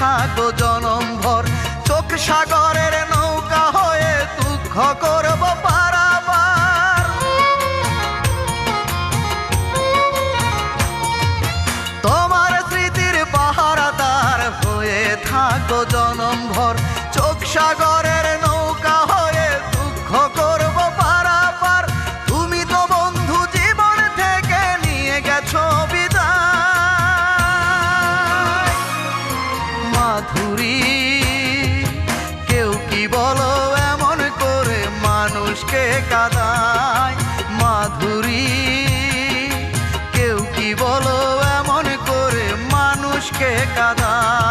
থাকো জনম ভর, চোখ সাগরের নৌকা হয়ে দুঃখ করব পারাবার। তোমার স্মৃতির পাহারাদার হয়ে থাকো জনম ভর, চোখ সাগরের নৌকা হয়ে দুঃখ করব পারাবার। তুমি তো বন্ধু জীবন থেকে নিয়ে গেছো বিদায়। মাধুরী, কেউ কি বলো এমন করে মানুষকে কাঁদায়। মাধুরী, কেউ কি বলো এমন করে মানুষকে কাঁদায়।